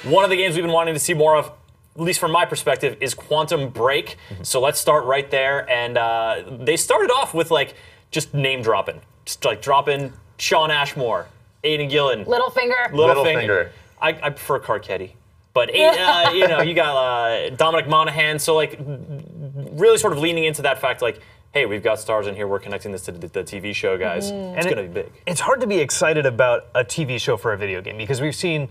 one of the games we've been wanting to see more of, at least from my perspective, is Quantum Break. So let's start right there. And they started off with like just name dropping, just like dropping Sean Ashmore, Aidan Gillen, Littlefinger. I prefer Carcetti, but you know, you got Dominic Monaghan. So like really sort of leaning into that fact, like, hey, we've got stars in here. We're connecting this to the TV show, guys. It's going to be big. It's hard to be excited about a TV show for a video game because we've seen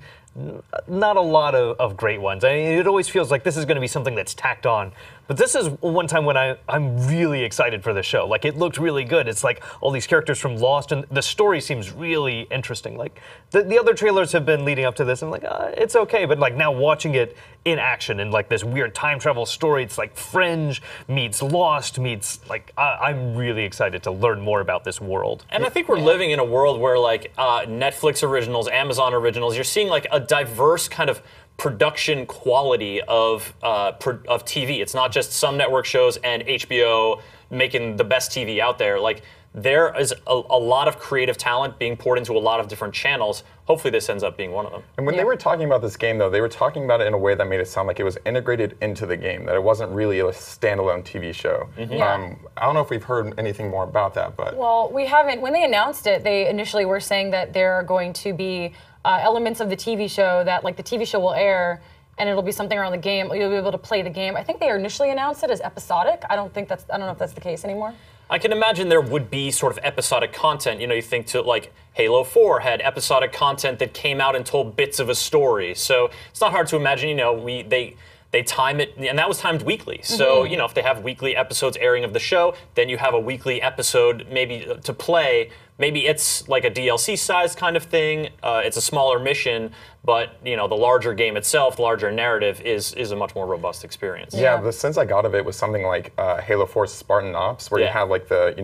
not a lot of great ones. I mean, it always feels like this is going to be something that's tacked on. But this is one time when I'm really excited for the show. Like, it looked really good. It's like all these characters from Lost, and the story seems really interesting. Like, the other trailers have been leading up to this, and I'm like, it's okay. But like now watching it in action and like this weird time travel story, it's like Fringe meets Lost meets like, I'm really excited to learn more about this world. And I think we're living in a world where like Netflix originals, Amazon originals, you're seeing like a diverse kind of production quality of TV. It's not just some network shows and HBO making the best TV out there. Like, there is a lot of creative talent being poured into a lot of different channels. Hopefully this ends up being one of them. And when they were talking about this game, though, they were talking about it in a way that made it sound like it was integrated into the game, that it wasn't really a standalone TV show. I don't know if we've heard anything more about that, but... Well, we haven't. When they announced it, they initially were saying that there are going to be elements of the TV show that, like, the TV show will air, and it'll be something around the game. You'll be able to play the game. I think they initially announced it as episodic. I don't know if that's the case anymore. I can imagine there would be sort of episodic content. You know, you think to like Halo 4 had episodic content that came out and told bits of a story. So it's not hard to imagine, you know, they time it, and that was timed weekly. So, you know, if they have weekly episodes airing of the show, then you have a weekly episode maybe to play. Maybe it's like a DLC-sized kind of thing. It's a smaller mission, but you know, the larger game itself, the larger narrative is a much more robust experience. Yeah, the sense I got of it was something like Halo 4's Spartan Ops, where you have like the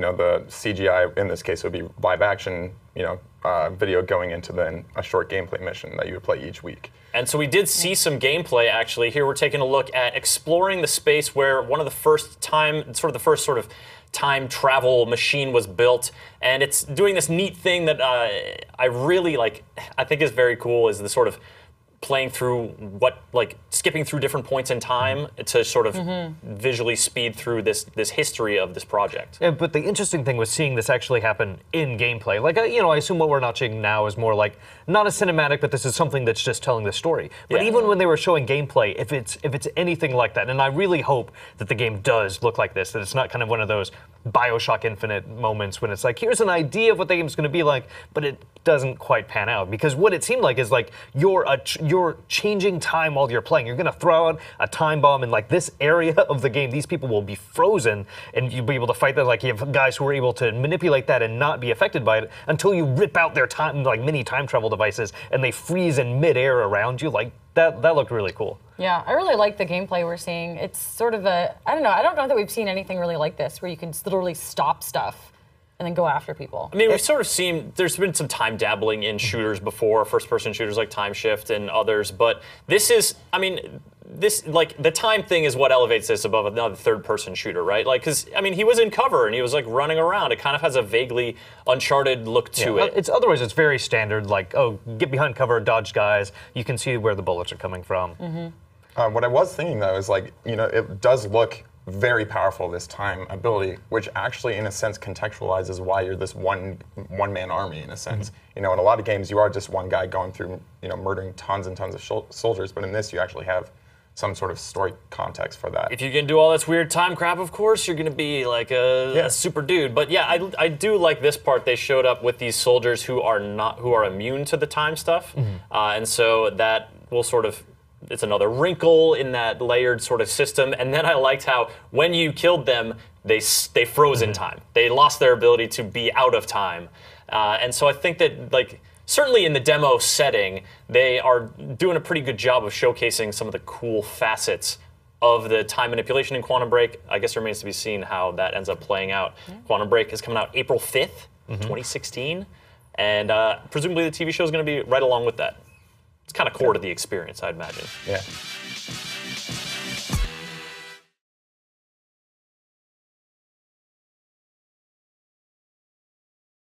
CGI, in this case it would be live action, video going into then a short gameplay mission that you would play each week. And so we did see some gameplay, actually. Here we're taking a look at exploring the space where one of the first time time travel machine was built, and it's doing this neat thing that I really like. I think is very cool. Is the sort of playing through skipping through different points in time to sort of visually speed through this history of this project. Yeah, but the interesting thing was seeing this actually happen in gameplay. Like, I assume what we're watching now is more like, not a cinematic, but this is something that's just telling the story. But even when they were showing gameplay, if it's anything like that, and I really hope that the game does look like this, that it's not kind of one of those BioShock Infinite moments when it's like, here's an idea of what the game's going to be like, but it doesn't quite pan out. Because what it seemed like is like, you're changing time while you're playing. You're going to throw out a time bomb in like this area of the game. These people will be frozen, and you'll be able to fight them. Like, you have guys who are able to manipulate that and not be affected by it until you rip out their time, like mini time travel devices, and they freeze in midair around you. Like, that looked really cool. Yeah, I really like the gameplay we're seeing. It's sort of I don't know that we've seen anything really like this, where you can literally stop stuff and then go after people. I mean, we've sort of seen, there's been some time dabbling in shooters before, first-person shooters like Time Shift and others, but this is, I mean, the time thing is what elevates this above another third-person shooter, right? Like, because, I mean, he was in cover and he was, like, running around. It kind of has a vaguely Uncharted look to it. Otherwise, it's very standard, like, oh, get behind cover, dodge guys. You can see where the bullets are coming from. What I was thinking, though, is like, it does look very powerful, this time ability, which actually, in a sense, contextualizes why you're this one-man army, in a sense. In a lot of games, you are just one guy going through, murdering tons and tons of soldiers, but in this, you actually have some sort of story context for that. If you can do all this weird time crap, of course, you're going to be like a super dude. But yeah, I do like this part. They showed up with these soldiers who are immune to the time stuff, and so that will sort of, it's another wrinkle in that layered sort of system. And then I liked how when you killed them, they froze in time. They lost their ability to be out of time. And so I think that, like, certainly in the demo setting, they are doing a pretty good job of showcasing some of the cool facets of the time manipulation in Quantum Break. I guess it remains to be seen how that ends up playing out. Quantum Break is coming out April 5th, 2016. And presumably the TV show is going to be right along with that. It's kind of core to the experience, I'd imagine. Yeah.